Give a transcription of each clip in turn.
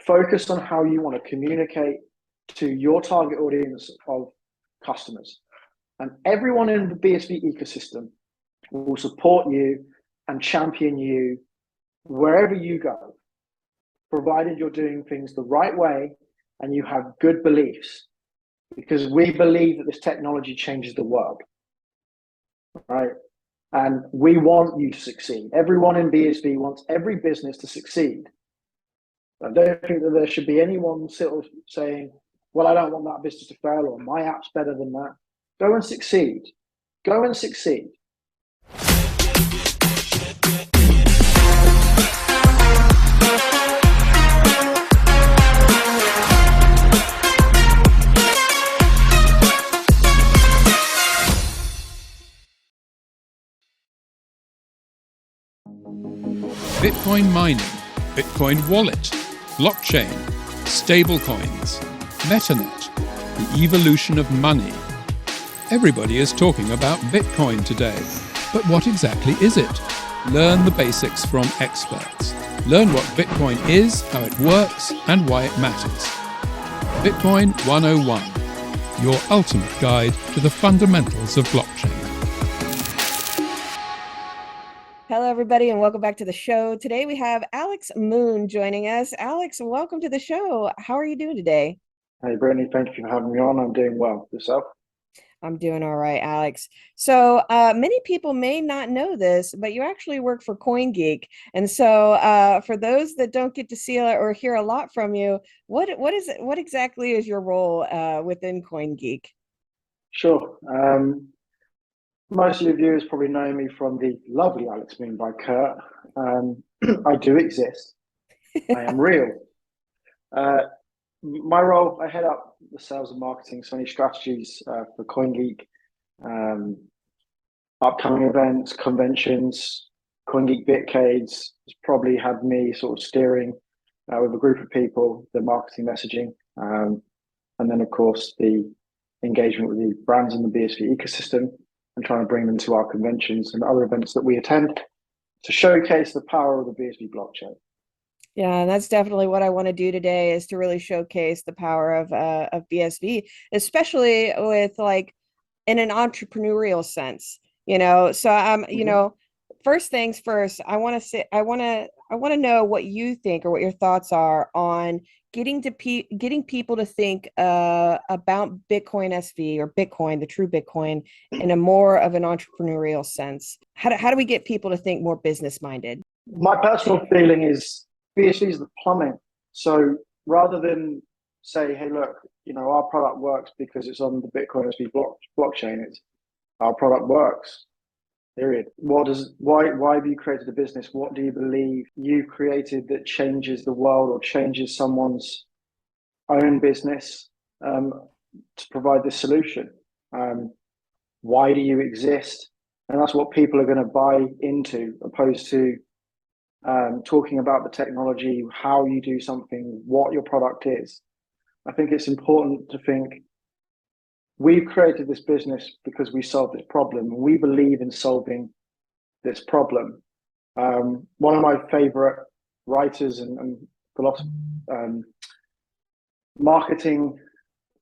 Focus on how you want to communicate to your target audience of customers. And everyone in the BSV ecosystem will support you and champion you wherever you go, provided you're doing things the right way and you have good beliefs, because we believe that this technology changes the world, right? And we want you to succeed. Everyone in BSV wants every business to succeed. I don't think that there should be anyone sort of saying, well, I don't want that business to fail, or my app's better than that. Go and succeed. Go and succeed. Bitcoin mining, Bitcoin wallet, blockchain, stablecoins, MetaNet, the evolution of money. Everybody is talking about Bitcoin today, but what exactly is it? Learn the basics from experts. Learn what Bitcoin is, how it works, and why it matters. Bitcoin 101, your ultimate guide to the fundamentals of blockchain. Hello, everybody, and welcome back to the show. Today we have Alex Moon joining us. Alex, welcome to the show. How are you doing today? Hey, Brittany, thank you for having me on. I'm doing well. Yourself? I'm doing all right, Alex. So many people may not know this, but you actually work for CoinGeek. And so for those that don't get to see or hear a lot from you, what exactly is your role within CoinGeek? Sure. Most of your viewers probably know me from the lovely Alex Moon by Kurt. I do exist. I am real. My role, I head up the sales and marketing, so any strategies for CoinGeek, upcoming events, conventions, CoinGeek Bitcades. It's probably had me sort of steering with a group of people, the marketing messaging, and then of course the engagement with the brands in the BSV ecosystem, and trying to bring them to our conventions and other events that we attend to showcase the power of the BSV blockchain. Yeah, and that's definitely what I want to do today, is to really showcase the power of BSV, especially with like in an entrepreneurial sense, you know. So you know, first things first, I want to know what you think or what your thoughts are on getting people to think about Bitcoin SV or Bitcoin, the true Bitcoin, in a more of an entrepreneurial sense. How do we get people to think more business minded? My personal feeling is BSV is the plumbing. So rather than say, hey, look, you know, our product works because it's on the Bitcoin SV blockchain, it's our product works. Period. Why have you created a business? What do you believe you've created that changes the world or changes someone's own business to provide this solution? Why do you exist? And that's what people are going to buy into, opposed to talking about the technology, how you do something, what your product is. I think it's important to think, we've created this business because we solved this problem. We believe in solving this problem. One of my favorite writers and marketing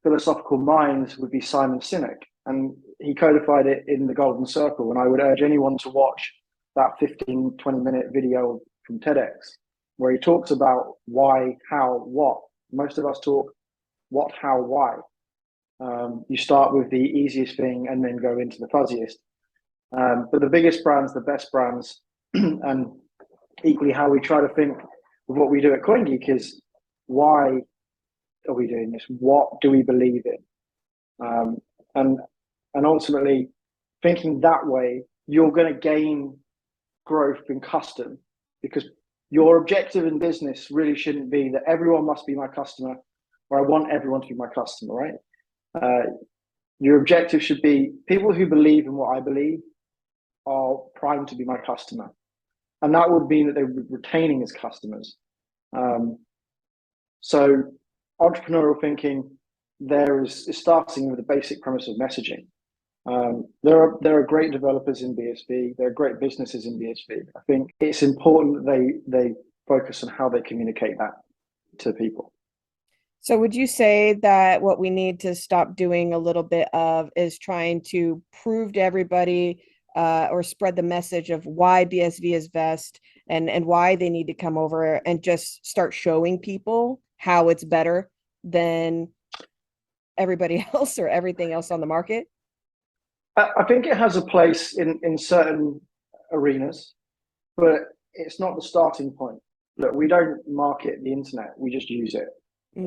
philosophical minds would be Simon Sinek. And he codified it in the Golden Circle. And I would urge anyone to watch that 15, 20-minute video from TEDx, where he talks about why, how, what. Most of us talk what, how, why. You start with the easiest thing and then go into the fuzziest. But the biggest brands, the best brands, and equally how we try to think of what we do at CoinGeek is, why are we doing this? What do we believe in? And ultimately, thinking that way, you're going to gain growth in custom, because your objective in business really shouldn't be that everyone must be my customer, or I want everyone to be my customer, right? Your objective should be people who believe in what I believe are primed to be my customer. And that would mean that they're retaining as customers. So entrepreneurial thinking there is starting with the basic premise of messaging. There are great developers in BSV. There are great businesses in BSV. I think it's important that they focus on how they communicate that. to people. So would you say that what we need to stop doing a little bit of is trying to prove to everybody or spread the message of why BSV is best and why they need to come over, and just start showing people how it's better than everybody else or everything else on the market? I think it has a place in certain arenas, but it's not the starting point. Look, we don't market the internet, we just use it.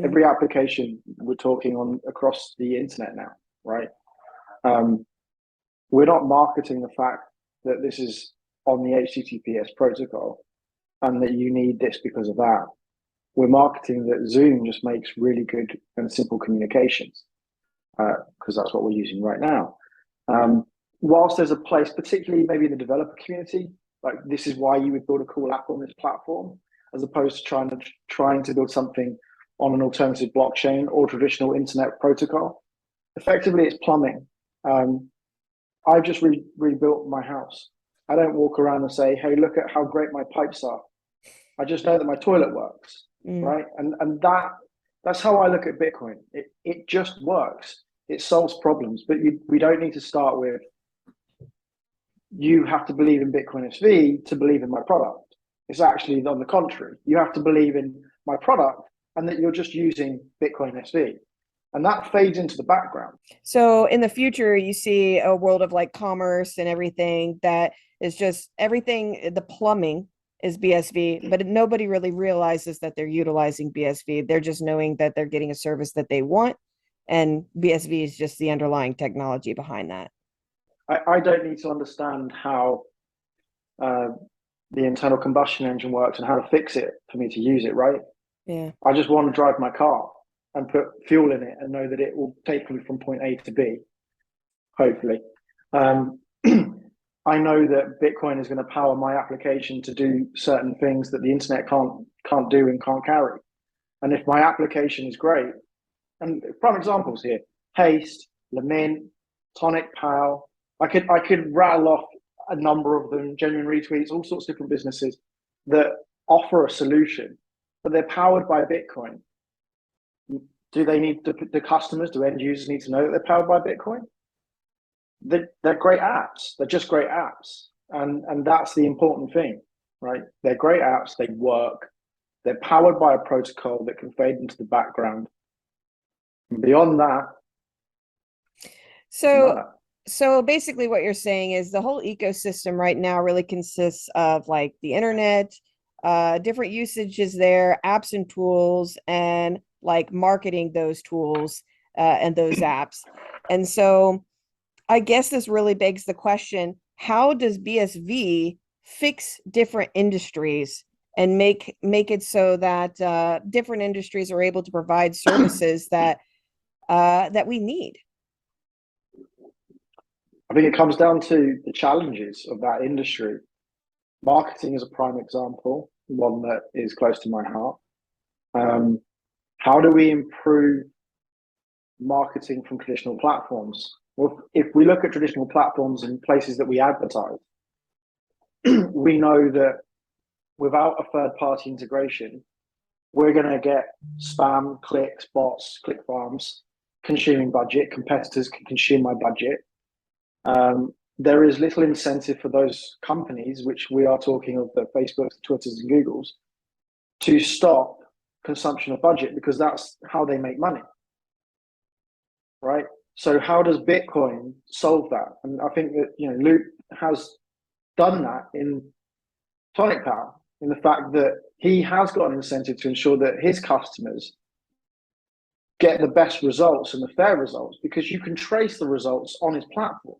Every application we're talking on across the internet now, right? We're not marketing the fact that this is on the HTTPS protocol and that you need this because of that. We're marketing that Zoom just makes really good and simple communications, because that's what we're using right now. Whilst there's a place, particularly maybe in the developer community, like this is why you would build a cool app on this platform, as opposed to trying to build something on an alternative blockchain or traditional internet protocol. Effectively, it's plumbing. I've just rebuilt my house. I don't walk around and say, hey, look at how great my pipes are. I just know that my toilet works, right? And that's how I look at Bitcoin. It just works. It solves problems, but we don't need to start with, you have to believe in Bitcoin SV to believe in my product. It's actually on the contrary. You have to believe in my product and that you're just using Bitcoin SV. And that fades into the background. So in the future, you see a world of like commerce and everything that is just everything, the plumbing is BSV, but nobody really realizes that they're utilizing BSV. They're just knowing that they're getting a service that they want. And BSV is just the underlying technology behind that. I don't need to understand how the internal combustion engine works and how to fix it for me to use it, right? Yeah. I just want to drive my car and put fuel in it and know that it will take me from point A to B, hopefully. I know that Bitcoin is going to power my application to do certain things that the internet can't do and can't carry. And if my application is great, and prime examples here, Haste, Lamint, Tonic Pal, I could rattle off a number of them, Genuine Retweets, all sorts of different businesses that offer a solution, but they're powered by Bitcoin. Do they need the customers, do end users need to know that they're powered by Bitcoin? They're great apps. They're just great apps. And that's the important thing, right? They're great apps. They work. They're powered by a protocol that can fade into the background. And beyond that. So basically what you're saying is the whole ecosystem right now really consists of like the internet, different usages there, apps and tools, and like marketing those tools and those apps. And so I guess this really begs the question, how does BSV fix different industries and make it so that different industries are able to provide services that we need? I think it comes down to the challenges of that industry. Marketing is a prime example, one that is close to my heart. How do we improve marketing from traditional platforms? Well, if we look at traditional platforms and places that we advertise, we know that without a third-party integration, we're going to get spam, clicks, bots, click farms, consuming budget. Competitors can consume my budget. There is little incentive for those companies, which we are talking of the Facebooks, the Twitters, and Googles, to stop consumption of budget, because that's how they make money, right? So how does Bitcoin solve that? And I think that, Luke has done that in Tonic Power, in the fact that he has got an incentive to ensure that his customers get the best results and the fair results, because you can trace the results on his platform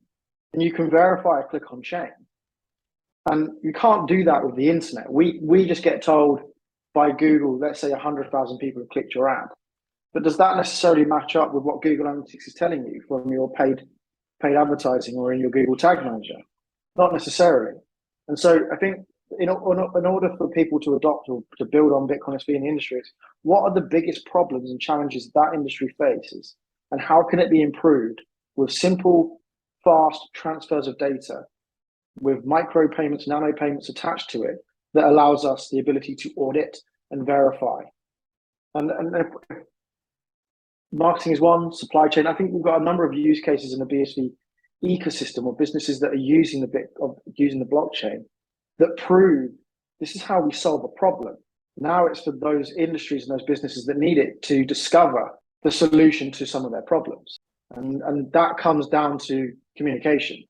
and you can verify a click on chain. And you can't do that with the internet. We just get told by Google, let's say 100,000 people have clicked your ad. But does that necessarily match up with what Google Analytics is telling you from your paid advertising or in your Google Tag Manager? Not necessarily. And so I think in order for people to adopt or to build on Bitcoin SV in the industry, what are the biggest problems and challenges that industry faces? And how can it be improved with simple, fast transfers of data, with micro payments, nano payments attached to it, that allows us the ability to audit and verify And if marketing is one, supply chain. I think we've got a number of use cases in the BSV ecosystem or businesses that are using using the blockchain that prove this is how we solve a problem. Now it's for those industries and those businesses that need it to discover the solution to some of their problems. And that comes down to communication.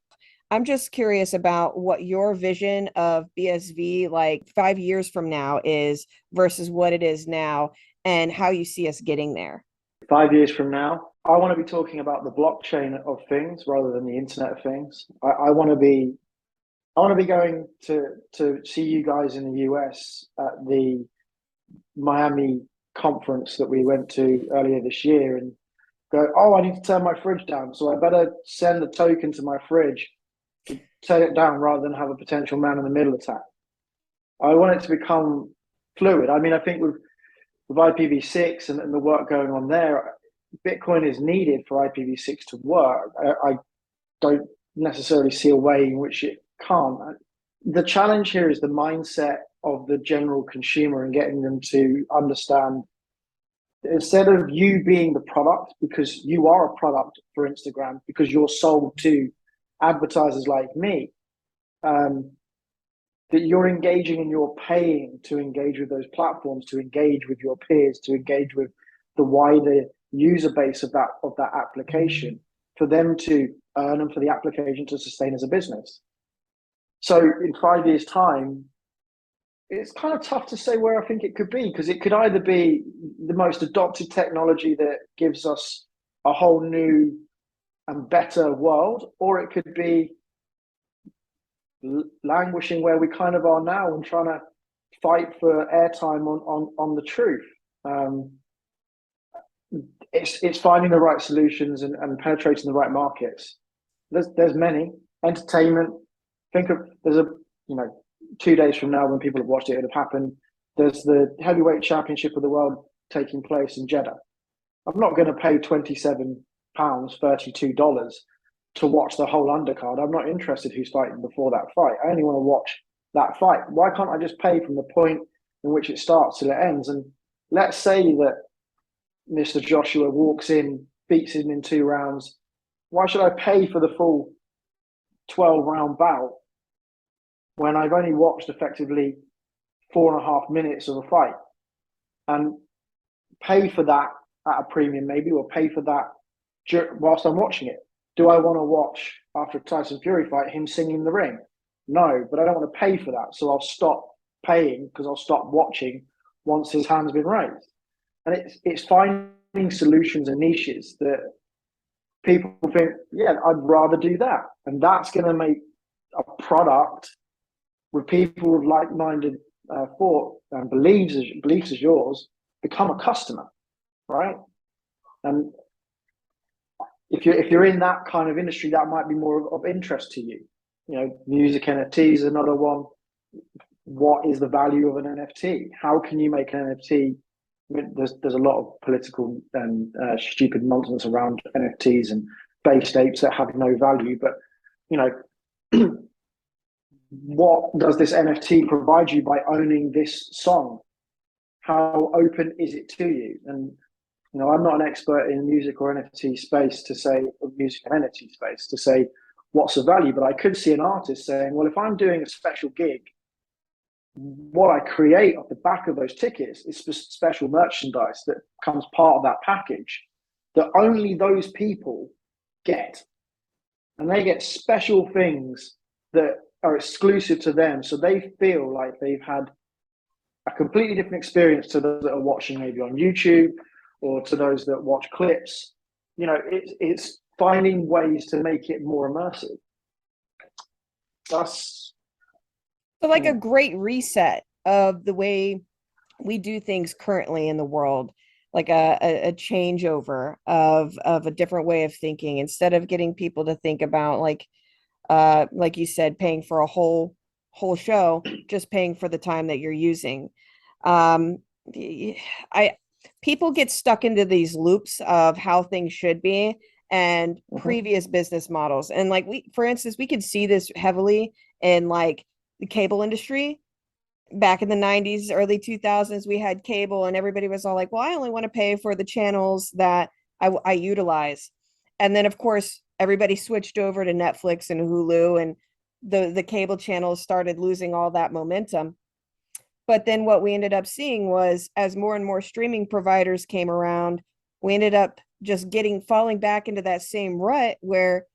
I'm just curious about what your vision of BSV like 5 years from now is versus what it is now, and how you see us getting there. 5 years from now, I want to be talking about the blockchain of things rather than the Internet of Things. I want to be going to see you guys in the US at the Miami conference that we went to earlier this year and go, oh, I need to turn my fridge down, so I better send a token to my fridge to turn it down rather than have a potential man in the middle attack. I want it to become fluid. I mean, I think with IPv6 and the work going on there, Bitcoin is needed for IPv6 to work. I don't necessarily see a way in which it can't. The challenge here is the mindset of the general consumer and getting them to understand, instead of you being the product, because you are a product for Instagram, because you're sold to advertisers like me, that you're engaging and you're paying to engage with those platforms, to engage with your peers, to engage with the wider user base of that application, for them to earn and for the application to sustain as a business. So in 5 years' time, it's kind of tough to say where I think it could be, because it could either be the most adopted technology that gives us a whole new and better world, or it could be languishing where we kind of are now and trying to fight for airtime on the truth. It's finding the right solutions and penetrating the right markets. There's many. Entertainment. There's 2 days from now, when people have watched it, it'll have happened. There's the heavyweight championship of the world taking place in Jeddah. I'm not going to pay £27, $32 to watch the whole undercard. I'm not interested who's fighting before that fight. I only want to watch that fight. Why can't I just pay from the point in which it starts till it ends? And let's say that Mr. Joshua walks in, beats him in 2 rounds. Why should I pay for the full 12-round bout when I've only watched effectively 4.5 minutes of a fight, and pay for that at a premium maybe, or pay for that whilst I'm watching it? Do I want to watch, after a Tyson Fury fight, him singing in the ring? No, but I don't want to pay for that. So I'll stop paying, because I'll stop watching once his hand's been raised. And it's finding solutions and niches that people think, yeah, I'd rather do that. And that's going to make a product with people with like-minded thought and beliefs as yours become a customer, right? And if you're in that kind of industry, that might be more of interest to you. Music NFTs is another one. What is the value of an NFT? How can you make an NFT? I mean, there's a lot of political and stupid nonsense around NFTs and based apes that have no value, but what does this NFT provide you by owning this song? How open is it to you? And I'm not an expert in music or NFT space to say, or music and NFT space to say what's the value, but I could see an artist saying, well, if I'm doing a special gig, what I create off the back of those tickets is special merchandise that becomes part of that package that only those people get. And they get special things that are exclusive to them. So they feel like they've had a completely different experience to those that are watching maybe on YouTube, or to those that watch clips. It's finding ways to make it more immersive. That's like a great reset of the way we do things currently in the world, like a changeover of a different way of thinking, instead of getting people to think about like you said, paying for a whole show, just paying for the time that you're using. People get stuck into these loops of how things should be and previous business models. And like for instance, we can see this heavily in like the cable industry. back in the 90s, early 2000s, we had cable and everybody was all like, well, I only want to pay for the channels that I utilize. And then, of course, everybody switched over to Netflix and Hulu, and the cable channels started losing all that momentum. But then what we ended up seeing was, as more and more streaming providers came around, we ended up just falling back into that same rut where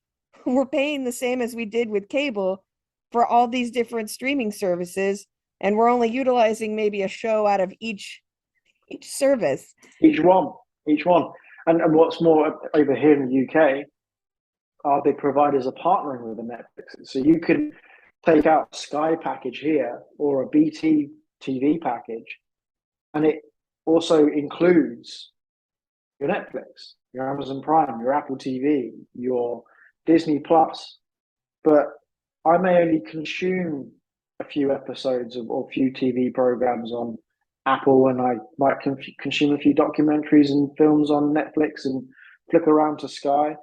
we're paying the same as we did with cable for all these different streaming services, and we're only utilizing maybe a show out of each service. Each one. And what's more, over here in the UK, our big providers are partnering with the Netflix. So you could take out a Sky package here or a BT TV package, and it also includes your Netflix, your Amazon Prime, your Apple TV, your Disney Plus. But I may only consume a few episodes or a few TV programs on Apple, and I might consume a few documentaries and films on Netflix and flick around to Sky.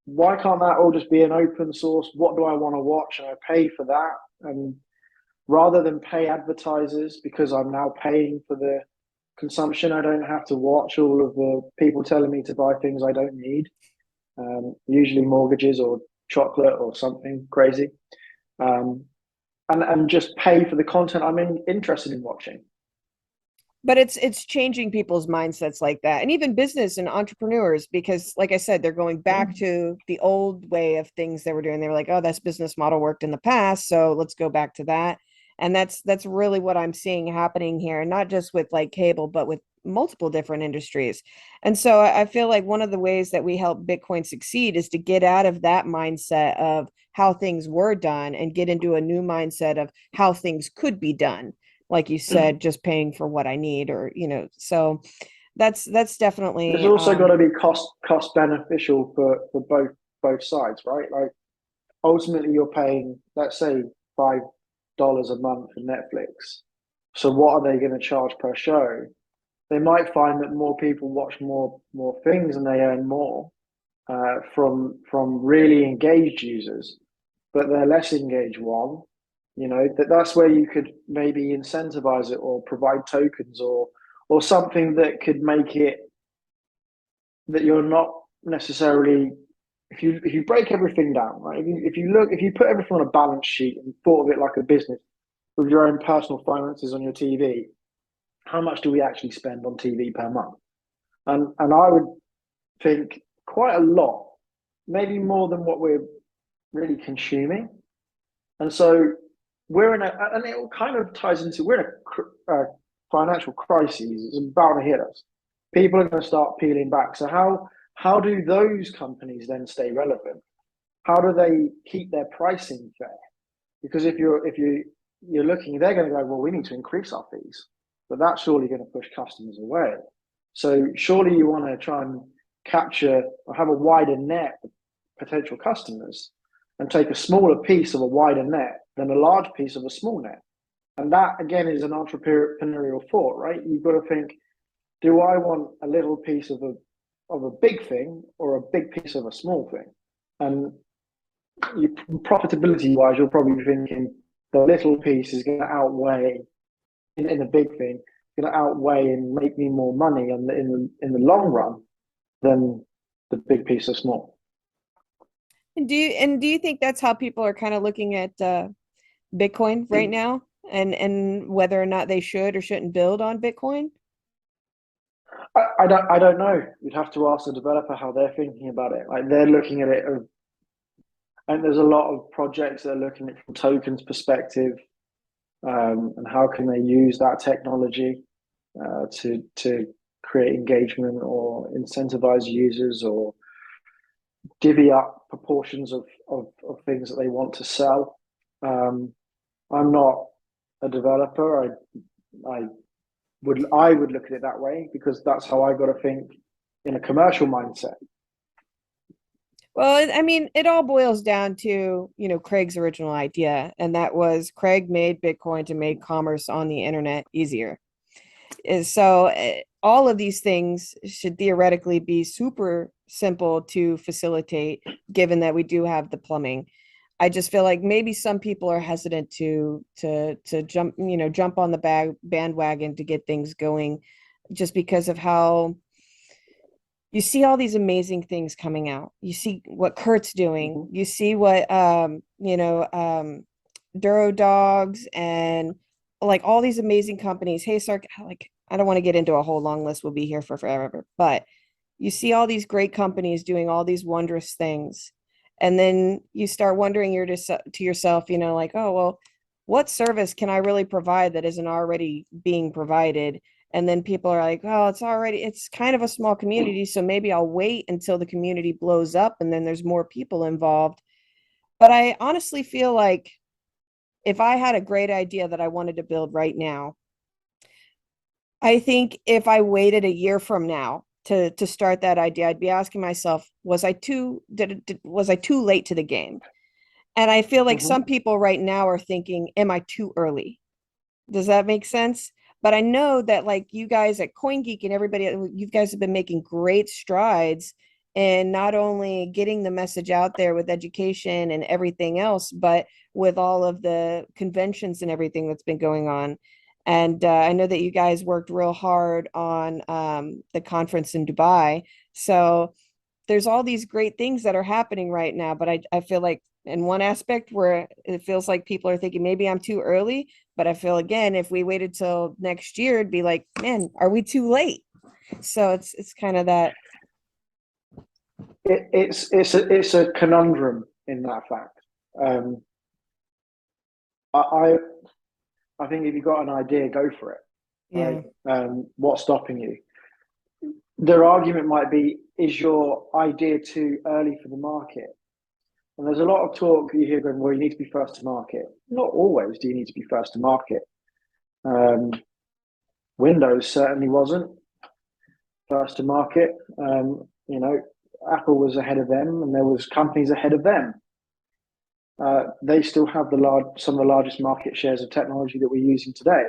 Why can't that all just be an open source? What do I want to watch? And I pay for that. And rather than pay advertisers, because I'm now paying for the consumption, I don't have to watch all of the people telling me to buy things I don't need, usually mortgages or chocolate or something crazy, and just pay for the content I'm interested in watching. But it's changing people's mindsets like that, and even business and entrepreneurs, because like I said, they're going back to the old way of things they were doing. They were like, oh, that's business model worked in the past, so let's go back to that. And that's really what I'm seeing happening here, not just with like cable, but with multiple different industries. And so I feel like one of the ways that we help Bitcoin succeed is to get out of that mindset of how things were done and get into a new mindset of how things could be done. Like you said, just paying for what I need, or, so that's definitely. There's also got to be cost beneficial for both sides, right? Like ultimately you're paying, let's say, $5 a month for Netflix. So what are they going to charge per show? They might find that more people watch more things and they earn more from really engaged users, but they're less engaged one. That's where you could maybe incentivize it or provide tokens or something that could make it that you're not necessarily, if you break everything down, right? If you put everything on a balance sheet and thought of it like a business with your own personal finances on your TV, how much do we actually spend on TV per month? And I would think quite a lot, maybe more than what we're really consuming. And so and it all kind of ties into, we're in a financial crisis. It's about to hit us. People are going to start peeling back. So how do those companies then stay relevant? How do they keep their pricing fair? Because if you're looking, they're going to go, well, we need to increase our fees, but that's surely going to push customers away. So surely you want to try and capture or have a wider net of potential customers and take a smaller piece of a wider net than a large piece of a small net. And that, again, is an entrepreneurial thought, right? You've got to think, do I want a little piece of a big thing or a big piece of a small thing? And profitability-wise, you're probably thinking the little piece is going to outweigh, in the big thing, going to outweigh and make me more money in the long run than the big piece of small. And do you think that's how people are kind of looking at Bitcoin right now, and whether or not they should or shouldn't build on Bitcoin? I don't know. You'd have to ask the developer how they're thinking about it. Like they're looking at it, and there's a lot of projects that are looking at it from tokens perspective, and how can they use that technology to create engagement or incentivize users or divvy up proportions of things that they want to sell. I'm not a developer. I would look at it that way because that's how I got to think in a commercial mindset. Well, I mean, it all boils down to, Craig's original idea, and that was Craig made Bitcoin to make commerce on the internet easier. So all of these things should theoretically be super simple to facilitate, given that we do have the plumbing. I just feel like maybe some people are hesitant to jump, jump on the bandwagon to get things going, just because of how you see all these amazing things coming out. You see what Kurt's doing. You see what Duro Dogs and like all these amazing companies. Hey, Sark, like I don't want to get into a whole long list. We'll be here for forever, but you see all these great companies doing all these wondrous things. And then you start wondering to yourself, like, oh, well, what service can I really provide that isn't already being provided? And then people are like, oh, it's kind of a small community, so maybe I'll wait until the community blows up and then there's more people involved. But I honestly feel like if I had a great idea that I wanted to build right now, I think if I waited a year from now to start that idea, I'd be asking myself, was I too late to the game? And I feel like some people right now are thinking, am I too early? Does that make sense? But I know that like you guys at CoinGeek and everybody, you guys have been making great strides in not only getting the message out there with education and everything else, but with all of the conventions and everything that's been going on. And I know that you guys worked real hard on the conference in Dubai. So there's all these great things that are happening right now. But I feel like in one aspect where it feels like people are thinking maybe I'm too early. But I feel again, if we waited till next year, it'd be like, man, are we too late? So it's kind of that. It's a conundrum in that fact. I think if you've got an idea, go for it. Yeah. Right? What's stopping you? Their argument might be, is your idea too early for the market? And there's a lot of talk you hear going, well, you need to be first to market. Not always do you need to be first to market. Windows certainly wasn't first to market. Apple was ahead of them, and there was companies ahead of them. They still have some of the largest market shares of technology that we're using today.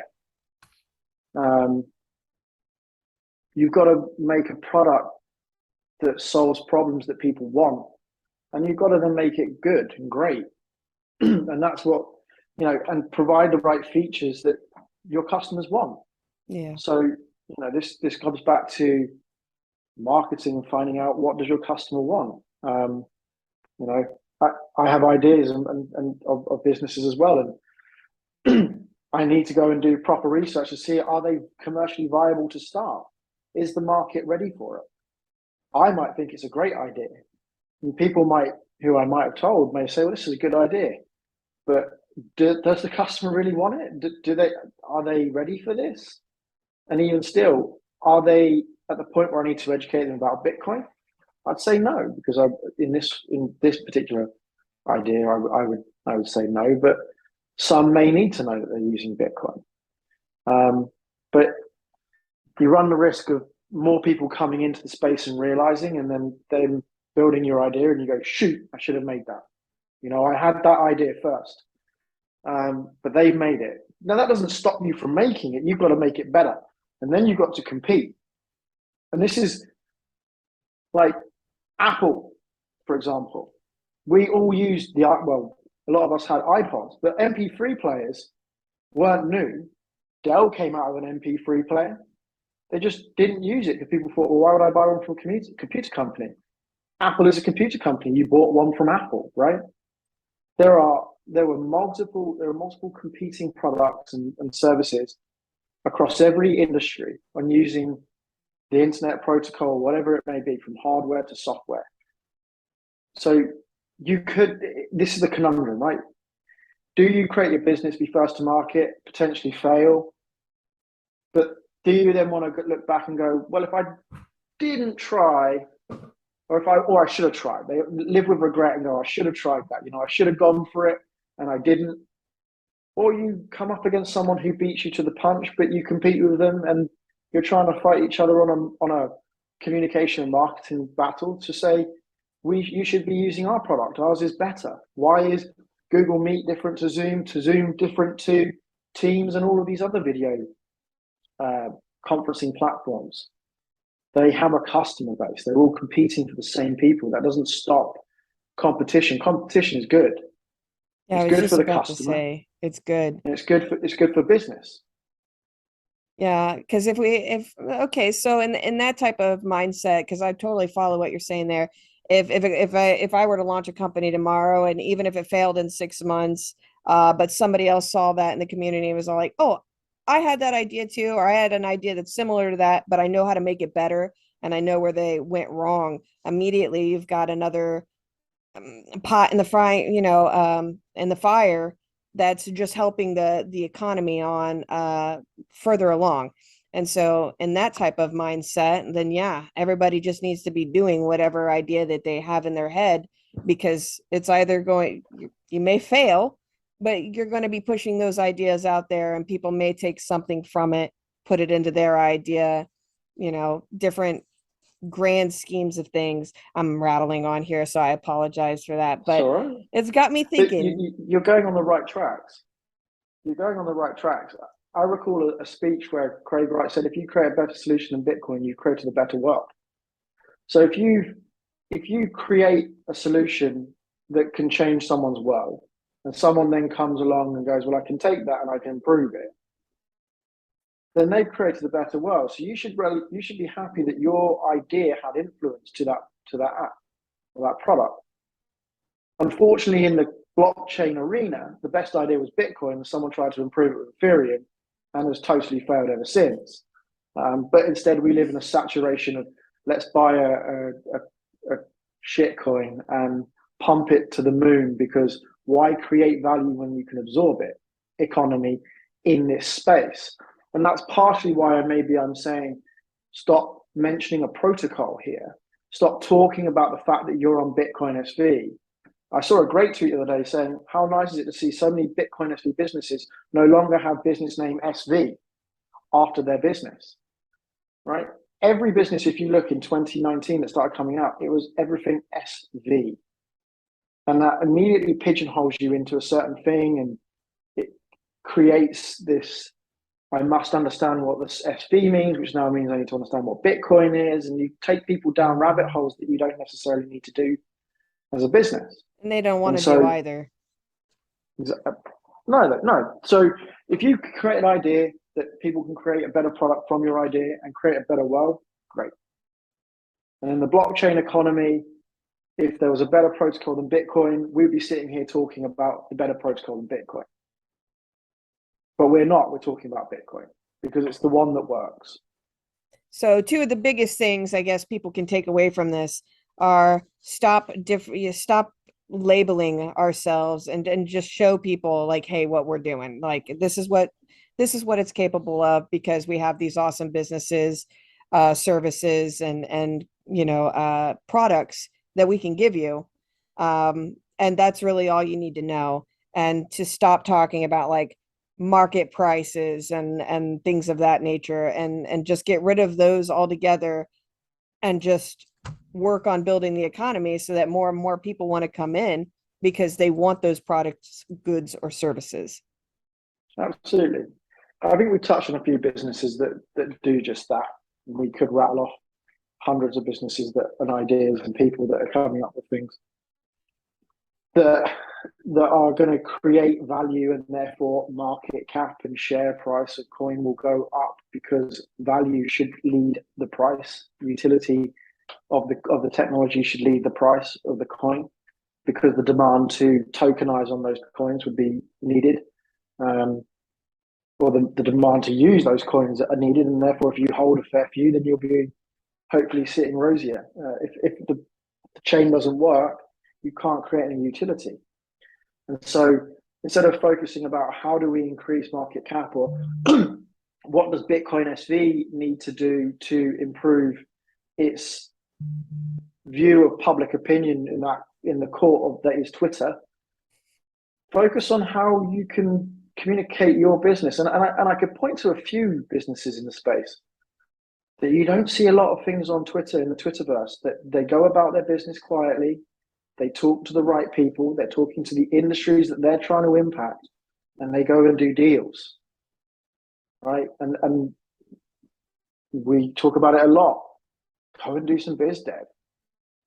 You've got to make a product that solves problems that people want, and you've got to then make it good and great. And that's what, and provide the right features that your customers want. Yeah. So, this comes back to marketing and finding out what does your customer want. I have ideas and of businesses as well, and I need to go and do proper research to see, are they commercially viable to start? Is the market ready for it? I might think it's a great idea, and people who I might have told may say, well, this is a good idea, but does the customer really want it? Are they ready for this? And even still, are they at the point where I need to educate them about Bitcoin? I'd say no, because in this particular idea, I would say no. But some may need to know that they're using Bitcoin. But you run the risk of more people coming into the space and realizing, and then them building your idea, and you go, shoot, I should have made that. I had that idea first, but they've made it. Now that doesn't stop you from making it. You've got to make it better, and then you've got to compete. And this is like Apple, for example. We all used a lot of us had iPods, but MP3 players weren't new. Dell came out with an MP3 player. They just didn't use it because people thought, well, why would I buy one from a computer company? Apple is a computer company. You bought one from Apple, right? There were multiple competing products and services across every industry on using the internet protocol, whatever it may be, from hardware to software. So this is the conundrum, right? Do you create your business, be first to market, potentially fail? But do you then want to look back and go, well, if I didn't try, or I should have tried, they live with regret and go, I should have tried that. I should have gone for it and I didn't. Or you come up against someone who beats you to the punch, but you compete with them and you're trying to fight each other on a communication and marketing battle to say, you should be using our product. Ours is better. Why is Google Meet different to Zoom different to Teams and all of these other video conferencing platforms? They have a customer base. They're all competing for the same people. That doesn't stop competition. Competition is good. Yeah, I It's was good for just the about to customer, say it's good. and it's good for business. Yeah, because if okay, so in that type of mindset, because I totally follow what you're saying there. If I were to launch a company tomorrow, and even if it failed in 6 months, but somebody else saw that in the community and was all like, "Oh, I had that idea too," or "I had an idea that's similar to that, but I know how to make it better, and I know where they went wrong." Immediately, you've got another pot in the frying, in the fire that's just helping the economy on further along. And so in that type of mindset, then yeah, everybody just needs to be doing whatever idea that they have in their head, because it's either going, you may fail, but you're going to be pushing those ideas out there and people may take something from it, put it into their idea, different grand schemes of things. I'm rattling on here, so I apologize for that, It's but all right. it's got me But thinking. you're going on the right tracks. You're going on the right tracks. I recall a speech where Craig Wright said, "If you create a better solution than Bitcoin, you've created a better world." So if you create a solution that can change someone's world, and someone then comes along and goes, "Well, I can take that and I can improve it," then they've created a better world. So you should be happy that your idea had influence to that app or that product. Unfortunately, in the blockchain arena, the best idea was Bitcoin, and someone tried to improve it with Ethereum, and has totally failed ever since. But instead, we live in a saturation of, let's buy a shit coin and pump it to the moon, because why create value when you can absorb it? Economy in this space. And that's partially why I'm saying stop mentioning a protocol here. Stop talking about the fact that you're on Bitcoin SV. I saw a great tweet the other day saying, how nice is it to see so many Bitcoin SV businesses no longer have business name SV after their business, right? Every business, if you look in 2019 that started coming out, it was everything SV. And that immediately pigeonholes you into a certain thing, and it creates this, I must understand what this SV means, which now means I need to understand what Bitcoin is. And you take people down rabbit holes that you don't necessarily need to do as a business. And they don't want to do either. No. So if you create an idea that people can create a better product from your idea and create a better world, great. And in the blockchain economy, if there was a better protocol than Bitcoin, we'd be sitting here talking about the better protocol than Bitcoin. But we're not. We're talking about Bitcoin because it's the one that works. So two of the biggest things I guess people can take away from this are stop labeling ourselves and just show people like, hey, what we're doing. Like this is what it's capable of, because we have these awesome businesses, services and products that we can give you. And that's really all you need to know. And to stop talking about like market prices and things of that nature, and just get rid of those altogether and just work on building the economy so that more and more people want to come in because they want those products, goods, or services. Absolutely. I think we touched on a few businesses that do just that. We could rattle off hundreds of businesses and ideas and people that are coming up with things that are going to create value, and therefore market cap and share price of coin will go up, because value should lead the price. Utility of the technology should lead the price of the coin, because the demand to tokenize on those coins would be needed, or the demand to use those coins are needed. And therefore, if you hold a fair few, then you'll be hopefully sitting rosier. If the chain doesn't work, you can't create any utility. And so instead of focusing about how do we increase market cap, or what does Bitcoin SV need to do to improve its view of public opinion in the court of that is Twitter, focus on how you can communicate your business. And I could point to a few businesses in the space that you don't see a lot of things on Twitter, in the Twitterverse, that they go about their business quietly. They talk to the right people. They're talking to the industries that they're trying to impact, and they go and do deals, right? And we talk about it a lot. Go and do some biz dev.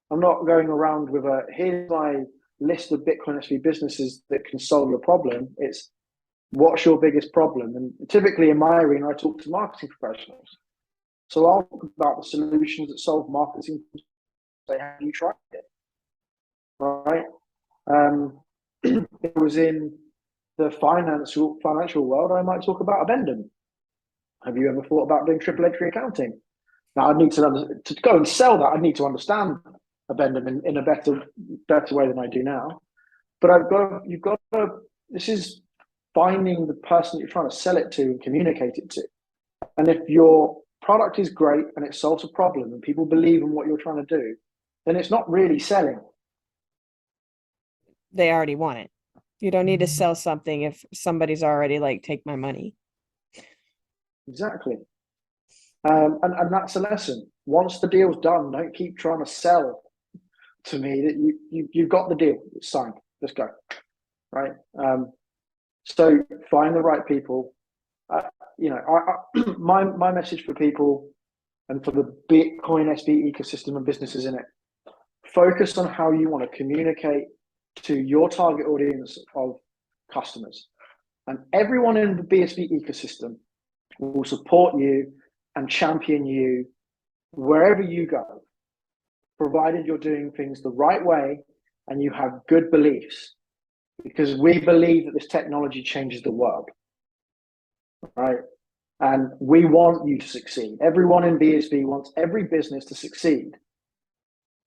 I'm not going around with here's my list of Bitcoin SV businesses that can solve your problem. It's what's your biggest problem? And typically in my arena, I talk to marketing professionals. So I'll talk about the solutions that solve marketing. Say, have you tried it? Right? If it was in the financial world, I might talk about Addendum. Have you ever thought about doing triple entry accounting? Now, I need to go and sell that. I need to understand Addendum in a better way than I do now. But this is finding the person you're trying to sell it to and communicate it to. And if your product is great and it solves a problem and people believe in what you're trying to do, then it's not really selling. They already want it. You don't need to sell something if somebody's already like, take my money. Exactly. And that's a lesson. Once the deal's done, don't keep trying to sell to me that you've got the deal. It's signed. Let's go. Right. So find the right people. My message for people and for the Bitcoin SV ecosystem and businesses in it, focus on how you want to communicate to your target audience of customers. And everyone in the BSV ecosystem will support you and champion you wherever you go, provided you're doing things the right way and you have good beliefs, because we believe that this technology changes the world, right? And we want you to succeed. Everyone in BSV wants every business to succeed.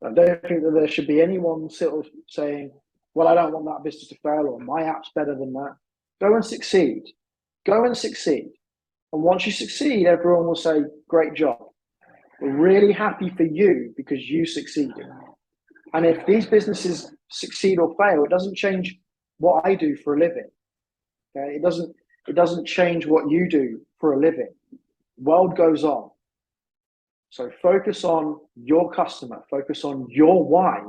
I don't think that there should be anyone sort of saying, well, I don't want that business to fail, or my app's better than that. Go and succeed. Go and succeed. And once you succeed, everyone will say, great job. We're really happy for you because you succeeded. And if these businesses succeed or fail, it doesn't change what I do for a living. Okay? It doesn't change what you do for a living. World goes on. So focus on your customer, focus on your why.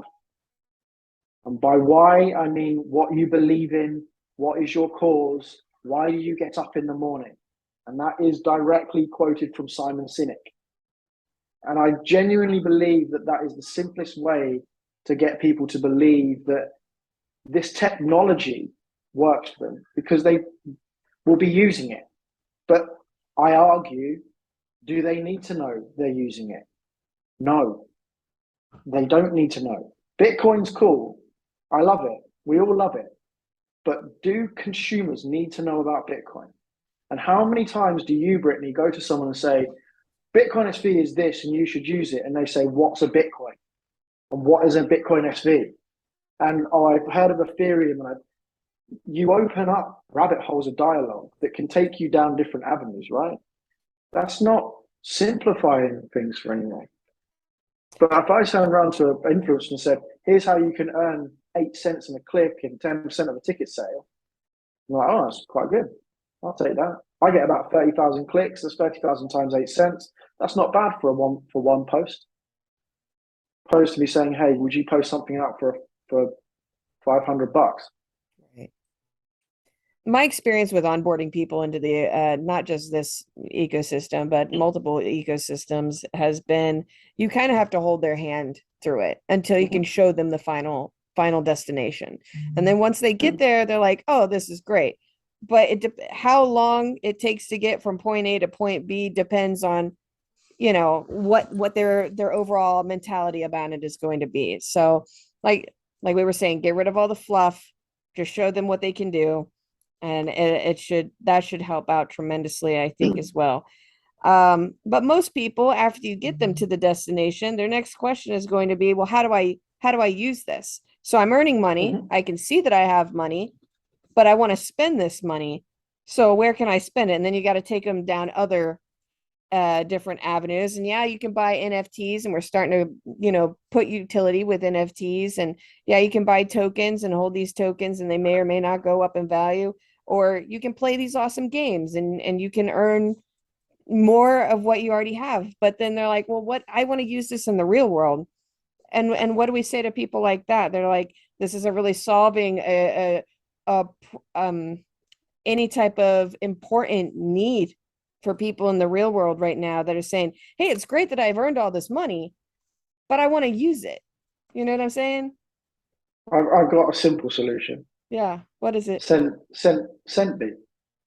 And by why, I mean what you believe in, what is your cause, why do you get up in the morning? And that is directly quoted from Simon Sinek. And I genuinely believe that that is the simplest way to get people to believe that this technology works for them, because they will be using it. But I argue, do they need to know they're using it? No, they don't need to know. Bitcoin's cool. I love it. We all love it. But do consumers need to know about Bitcoin? And how many times do you, Brittany, go to someone and say, Bitcoin SV is this and you should use it? And they say, what's a Bitcoin? And what is a Bitcoin SV? And I've heard of Ethereum, and you open up rabbit holes of dialogue that can take you down different avenues, right? That's not simplifying things for anyone. But if I turned around to an influencer and said, here's how you can earn 8 cents in a click and 10% of a ticket sale, I'm like, oh, that's quite good. I'll take that. I get about 30,000 clicks. That's 30,000 times 8 cents. That's not bad for one post. Opposed to me saying, hey, would you post something out for $500? Right. My experience with onboarding people into the not just this ecosystem, but multiple ecosystems has been, you kind of have to hold their hand through it until you can show them the final destination. And then once they get there, they're like, oh, this is great. But how long it takes to get from point A to point B depends on, what their overall mentality about it is going to be. So like we were saying, get rid of all the fluff, just show them what they can do. And that should help out tremendously, I think, as well. But most people, after you get them to the destination, their next question is going to be, well, how do I use this? So I'm earning money. I can see that I have money, but I want to spend this money. So where can I spend it? And then you got to take them down other different avenues. And yeah, you can buy NFTs, and we're starting to, put utility with NFTs. And yeah, you can buy tokens and hold these tokens, and they may or may not go up in value. Or you can play these awesome games and you can earn more of what you already have. But then they're like, well, I want to use this in the real world. And what do we say to people like that? They're like, this isn't really solving any type of important need for people in the real world right now that are saying, hey, it's great that I've earned all this money, but I want to use it. You know what I'm saying? I've got a simple solution. Yeah. What is it? Send me.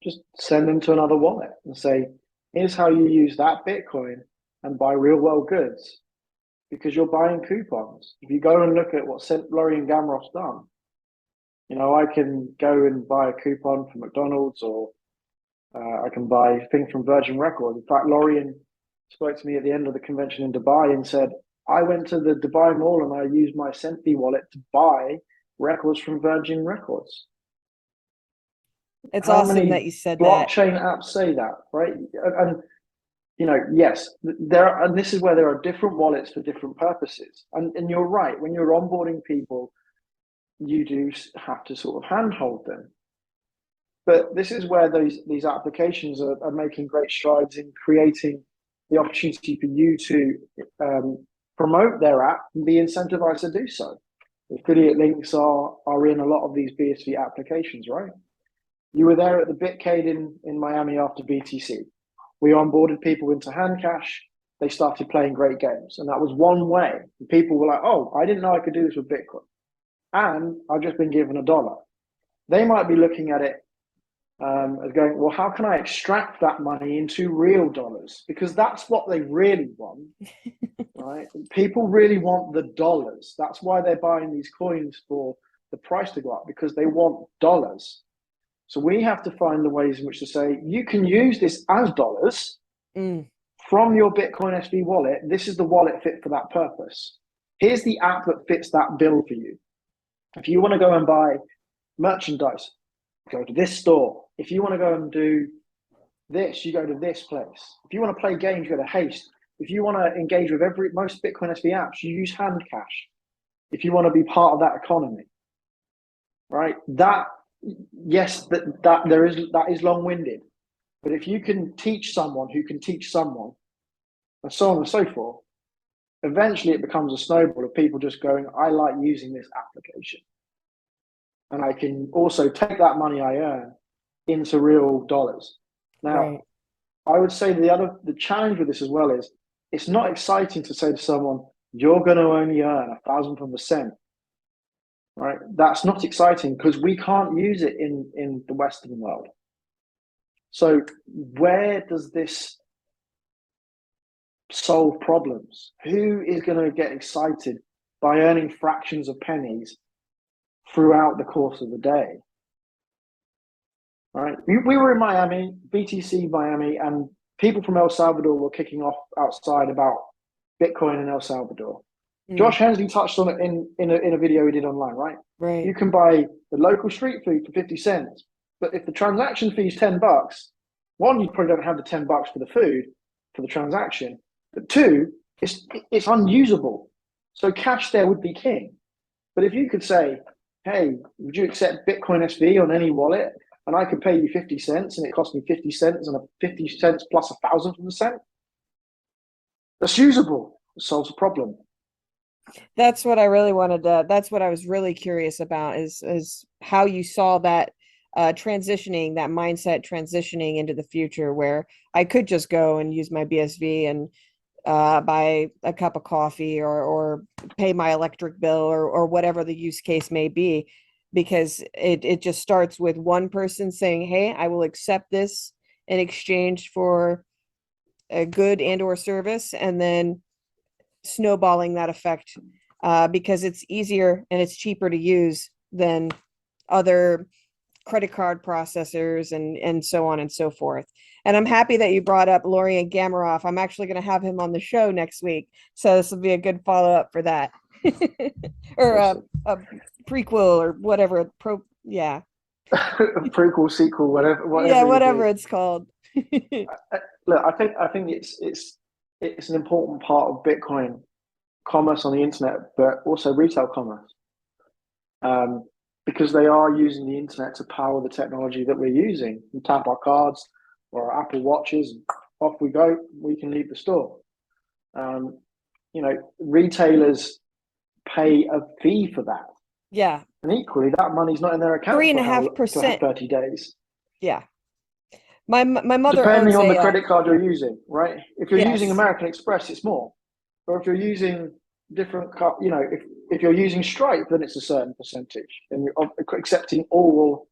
Just send them to another wallet and say, here's how you use that Bitcoin and buy real world goods, because you're buying coupons. If you go and look at what Lorian Gamroff's done, I can go and buy a coupon from McDonald's, or I can buy a thing from Virgin Records. In fact, Lorian spoke to me at the end of the convention in Dubai and said, I went to the Dubai Mall and I used my Senti wallet to buy records from Virgin Records. It's How awesome many that you said that. blockchain apps say that, right? And yes, and this is where there are different wallets for different purposes. And you're right, when you're onboarding people, you do have to sort of handhold them. But this is where these applications are making great strides in creating the opportunity for you to promote their app and be incentivized to do so. Affiliate links are in a lot of these BSV applications, right? You were there at the Bitcade in Miami after BTC. We onboarded people into Handcash. They started playing great games. And that was one way. And people were like, oh, I didn't know I could do this with Bitcoin. And I've just been given $1. They might be looking at it as going, well, how can I extract that money into real dollars? Because that's what they really want, right? People really want the dollars. That's why they're buying these coins, for the price to go up, because they want dollars. So we have to find the ways in which to say, you can use this as dollars from your Bitcoin SV wallet. This is the wallet fit for that purpose. Here's the app that fits that bill for you. If you want to go and buy merchandise, go to this store. If you want to go and do this, you go to this place. If you want to play games, you go to Haste. If you want to engage with most Bitcoin SV apps, you use Handcash. If you want to be part of that economy, right? That is long-winded. But if you can teach someone who can teach someone, and so on and so forth, eventually it becomes a snowball of people just going, I like using this application. And I can also take that money I earn into real dollars. Now, right. I would say the challenge with this as well is, it's not exciting to say to someone, you're going to only earn 1,000th of a cent, right? That's not exciting, because we can't use it in the Western world. So where does this solve problems? Who is going to get excited by earning fractions of pennies throughout the course of the day? All right. We were in Miami, BTC Miami, and people from El Salvador were kicking off outside about Bitcoin in El Salvador. Josh Hensley touched on it in a video he did online, right? Right. You can buy the local street food for 50 cents, but if the transaction fee is $10, one, you probably don't have the $10 for the food, for the transaction, but two, it's unusable. So cash there would be king. But if you could say, hey, would you accept Bitcoin SV on any wallet? And I could pay you 50 cents and it cost me 50 cents and 50 cents plus 1,000th of a cent. That's usable. It solves a problem. That's what I really wanted to, that's what I was really curious about is how you saw that transitioning, that mindset transitioning into the future, where I could just go and use my BSV and buy a cup of coffee or pay my electric bill or whatever the use case may be, because it just starts with one person saying, hey, I will accept this in exchange for a good and or service, and then snowballing that effect because it's easier and it's cheaper to use than other credit card processors and so on and so forth. And I'm happy that you brought up Lorian Gamroff. I'm actually going to have him on the show next week, so this will be a good follow-up for that. Or a prequel or whatever. Prequel, sequel, whatever. Yeah, whatever it's called. Look, I think it's an important part of Bitcoin commerce on the internet, but also retail commerce, because they are using the internet to power the technology that we're using. We tap our cards or our Apple Watches, and off we go. We can leave the store. Retailers pay a fee for that. Yeah. And equally, that money's not in their account 3.5%. 30 days. Yeah. My mother depending owns on the credit card you're using, right? If you're yes. using American Express, it's more. Or if you're using different, if you're using Stripe, then it's a certain percentage, and you're accepting all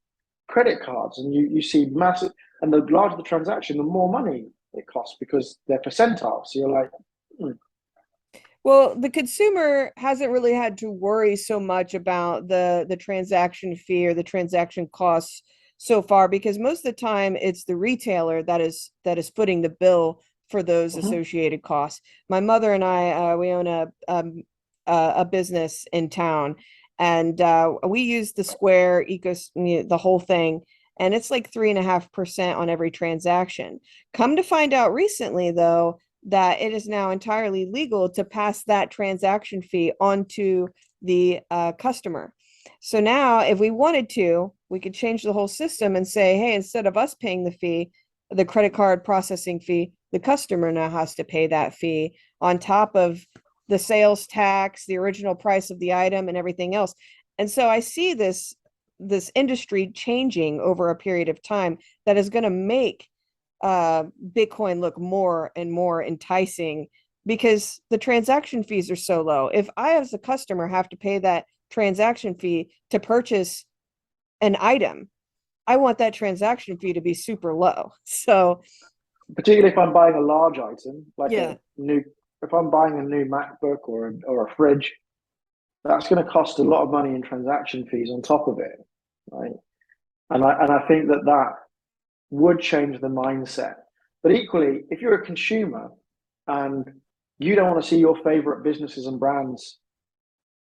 credit cards, and you see massive, and the larger the transaction, the more money it costs because they're percentile. So you're like, Well, the consumer hasn't really had to worry so much about the transaction fee or the transaction costs so far, because most of the time it's the retailer that is footing the bill for those associated costs. My mother and I, we own a business in town, and we use the Square the whole thing, and it's like 3.5% on every transaction. Come to find out recently, though, that it is now entirely legal to pass that transaction fee onto the customer. So now, if we wanted to, we could change the whole system and say, hey, instead of us paying the fee, the credit card processing fee, the customer now has to pay that fee on top of the sales tax, the original price of the item, and everything else. And so I see this industry changing over a period of time that is going to make Bitcoin look more and more enticing, because the transaction fees are so low. If I, as a customer, have to pay that transaction fee to purchase an item, I want that transaction fee to be super low. So particularly if I'm buying a large item, like yeah, if I'm buying a new MacBook or a fridge, that's going to cost a lot of money in transaction fees on top of it, right? And I think that would change the mindset. But equally, if you're a consumer and you don't want to see your favorite businesses and brands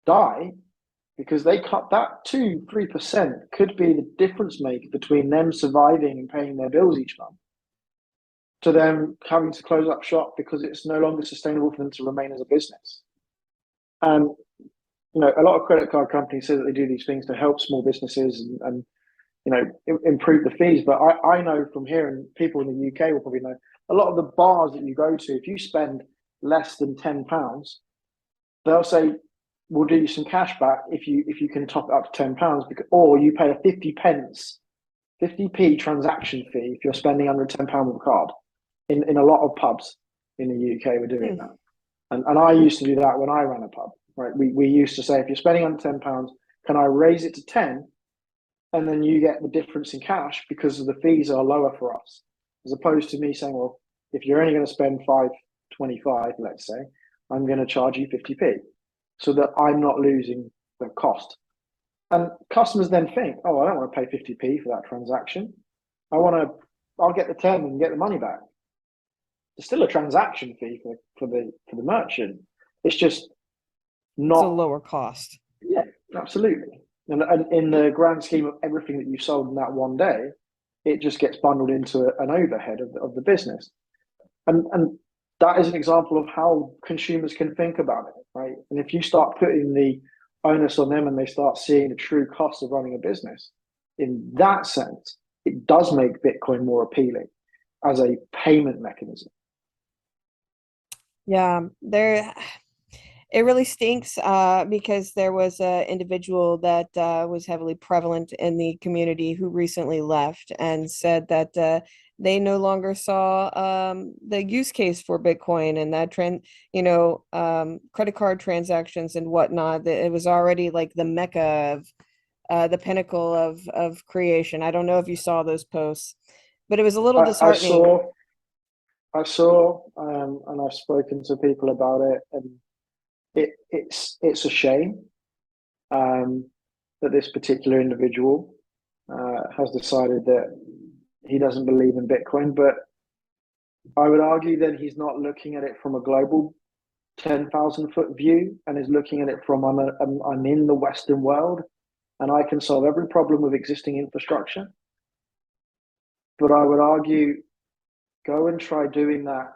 die, because they cut that 2-3% could be the difference maker between them surviving and paying their bills each month to them having to close up shop because it's no longer sustainable for them to remain as a business. And you know, a lot of credit card companies say that they do these things to help small businesses and you know, improve the fees. But I know from here, and people in the UK will probably know, a lot of the bars that you go to, if you spend less than £10, they'll say, we'll do you some cash back if you can top it up to £10, or you pay a 50p transaction fee if you're spending under £10 with a card. In a lot of pubs in the UK, we're doing that. And I used to do that when I ran a pub, right? We used to say, if you're spending under £10, can I raise it to 10? And then you get the difference in cash because the fees are lower for us, as opposed to me saying, well, if you're only going to spend $5.25, let's say, I'm going to charge you 50p, so that I'm not losing the cost. And customers then think, oh, I don't want to pay 50p for that transaction. I'll get the 10 and get the money back. It's still a transaction fee for the merchant. It's just not it's a lower cost. Yeah, absolutely. And in the grand scheme of everything that you've sold in that one day, it just gets bundled into an overhead of the business. And that is an example of how consumers can think about it, right? And if you start putting the onus on them and they start seeing the true cost of running a business, in that sense, it does make Bitcoin more appealing as a payment mechanism. Yeah, it really stinks because there was an individual that was heavily prevalent in the community who recently left and said that they no longer saw the use case for Bitcoin, and that credit card transactions and whatnot. That it was already like the mecca of the pinnacle of creation. I don't know if you saw those posts, but it was a little disheartening. I saw, and I've spoken to people about it, and it's a shame that this particular individual has decided that he doesn't believe in Bitcoin. But I would argue that he's not looking at it from a global 10,000-foot view, and is looking at it from I'm in the Western world and I can solve every problem with existing infrastructure. But I would argue, go and try doing that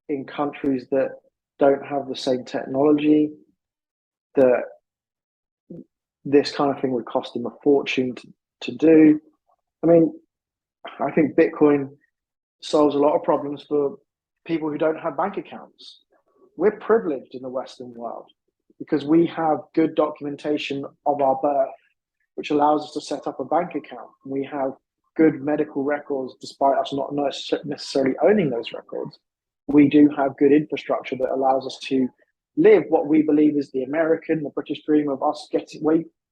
in countries that don't have the same technology, that this kind of thing would cost him a fortune to do. I mean, I think Bitcoin solves a lot of problems for people who don't have bank accounts. We're privileged in the Western world because we have good documentation of our birth, which allows us to set up a bank account. We have good medical records, despite us not necessarily owning those records. We do have good infrastructure that allows us to live what we believe is the American, the British dream of us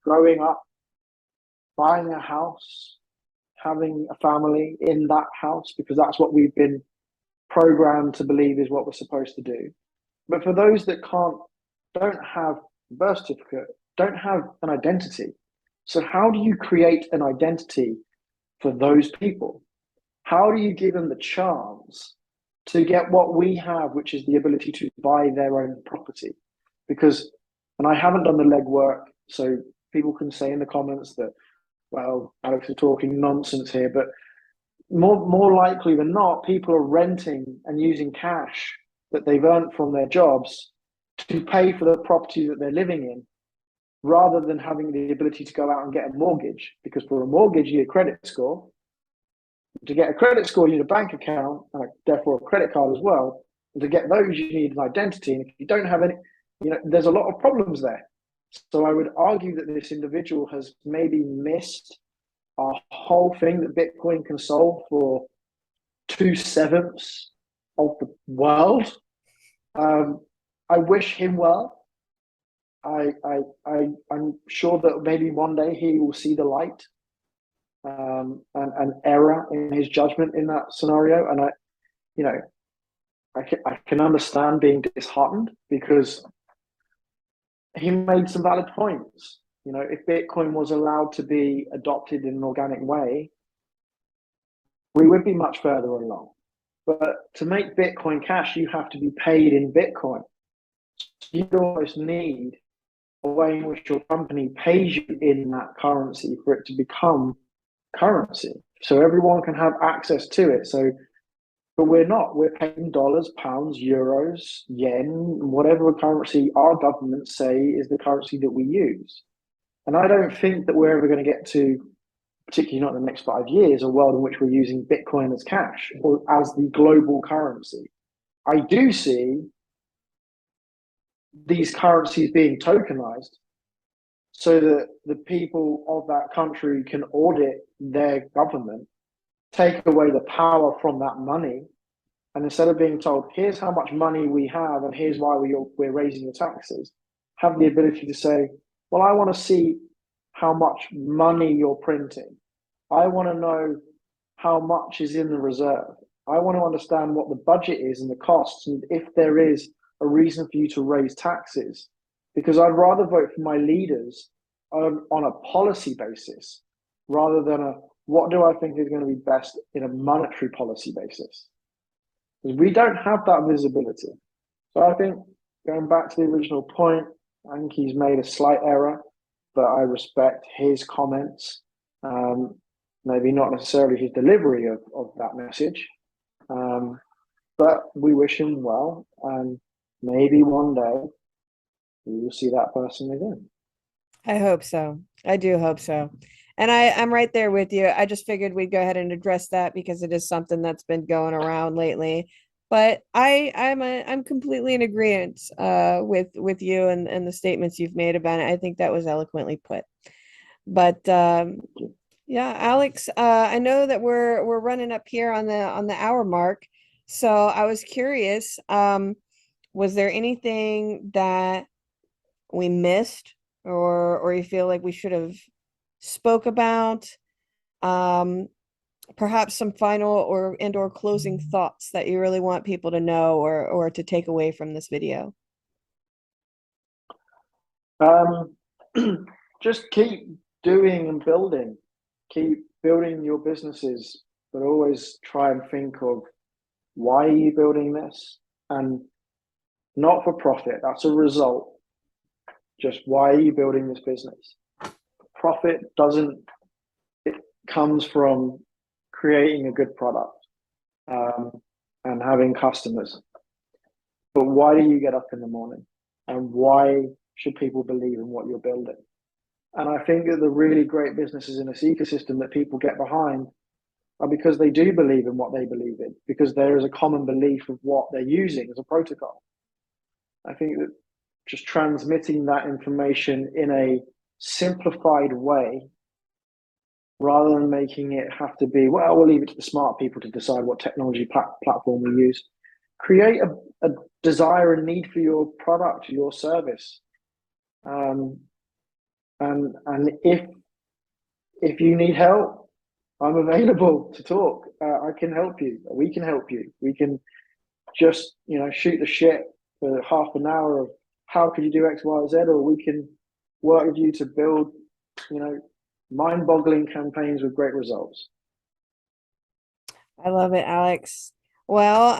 growing up, buying a house, having a family in that house, because that's what we've been programmed to believe is what we're supposed to do. But for those that don't have a birth certificate, don't have an identity. So how do you create an identity for those people? How do you give them the chance to get what we have, which is the ability to buy their own property? Because, and I haven't done the legwork, so people can say in the comments that, well, Alex is talking nonsense here, but more likely than not, people are renting and using cash that they've earned from their jobs to pay for the property that they're living in, rather than having the ability to go out and get a mortgage. Because for a mortgage, you need a credit score. To get a credit score, you need a bank account, and therefore a credit card as well. And to get those, you need an identity. And if you don't have any, there's a lot of problems there. So I would argue that this individual has maybe missed a whole thing that Bitcoin can solve for 2/7 of the world. I wish him well. I'm sure that maybe one day he will see the light, and error in his judgment in that scenario. And I can understand being disheartened, because he made some valid points. If Bitcoin was allowed to be adopted in an organic way, we would be much further along. But to make Bitcoin cash, you have to be paid in Bitcoin. So you'd almost need a way in which your company pays you in that currency for it to become currency, so everyone can have access to it. But we're paying dollars, pounds, euros, yen, whatever currency our governments say is the currency that we use. And I don't think that we're ever going to get to, particularly not in the next 5 years, a world in which we're using Bitcoin as cash or as the global currency. I do see these currencies being tokenized so that the people of that country can audit their government, take away the power from that money, and instead of being told, here's how much money we have and here's why we're raising the taxes, have the ability to say, well, I want to see how much money you're printing. I want to know how much is in the reserve. I want to understand what the budget is and the costs, and if there is a reason for you to raise taxes. Because I'd rather vote for my leaders on a policy basis rather than what do I think is going to be best in a monetary policy basis. Because we don't have that visibility. So I think, going back to the original point, I think he's made a slight error, but I respect his comments. Maybe not necessarily his delivery of that message, but we wish him well, and maybe one day we will see that person again. I hope so. I do hope so. And I'm right there with you. I just figured we'd go ahead and address that because it is something that's been going around lately. But I'm completely in agreement with you and the statements you've made about it. I think that was eloquently put. But yeah, Alex, I know that we're running up here on the hour mark. So I was curious, was there anything that we missed or you feel like we should have spoke about? Perhaps some final or closing thoughts that you really want people to know or to take away from this video? Just keep doing and building. Keep building your businesses, but always try and think of why are you building this? And not for profit, that's a result. Just why are you building this business? Profit it comes from creating a good product and having customers. But why do you get up in the morning? And why should people believe in what you're building? And I think that the really great businesses in this ecosystem that people get behind are because they do believe in what they believe in, because there is a common belief of what they're using as a protocol. I think that just transmitting that information in a simplified way, rather than making it have to be, well, we'll leave it to the smart people to decide what technology platform we use. create a desire and need for your product, your service. And if you need help, I'm available to talk. I can help you. We can help you. We can just, shoot the shit for half an hour of how could you do X, Y, Z, or we can work with you to build, mind-boggling campaigns with great results. I love it, Alex. Well,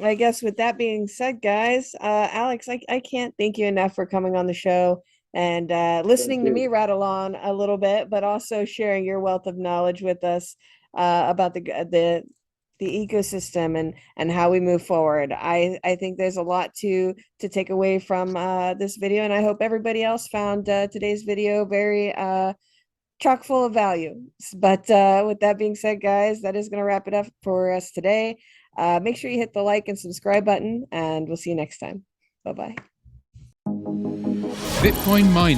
I guess with that being said, guys, Alex, I can't thank you enough for coming on the show and listening to me rattle on a little bit, but also sharing your wealth of knowledge with us about the ecosystem and how we move forward. I think there's a lot to take away from this video, and I hope everybody else found today's video very chock full of value. But with that being said, guys, that is going to wrap it up for us today. Make sure you hit the like and subscribe button, and we'll see you next time. Bye-bye. Bitcoin mining,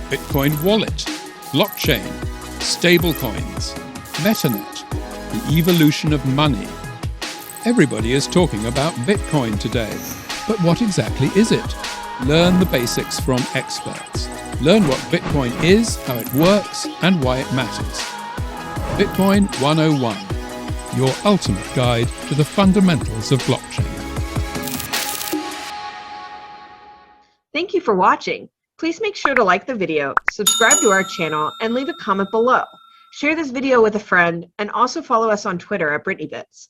Bitcoin wallet, blockchain, stablecoins, Metanet, the evolution of money. Everybody is talking about Bitcoin today, but what exactly is it? Learn the basics from experts. Learn what Bitcoin is, how it works, and why it matters. Bitcoin 101, your ultimate guide to the fundamentals of blockchain. Thank you for watching. Please make sure to like the video, subscribe to our channel, and leave a comment below. Share this video with a friend, and also follow us on Twitter at BrittanyBitz.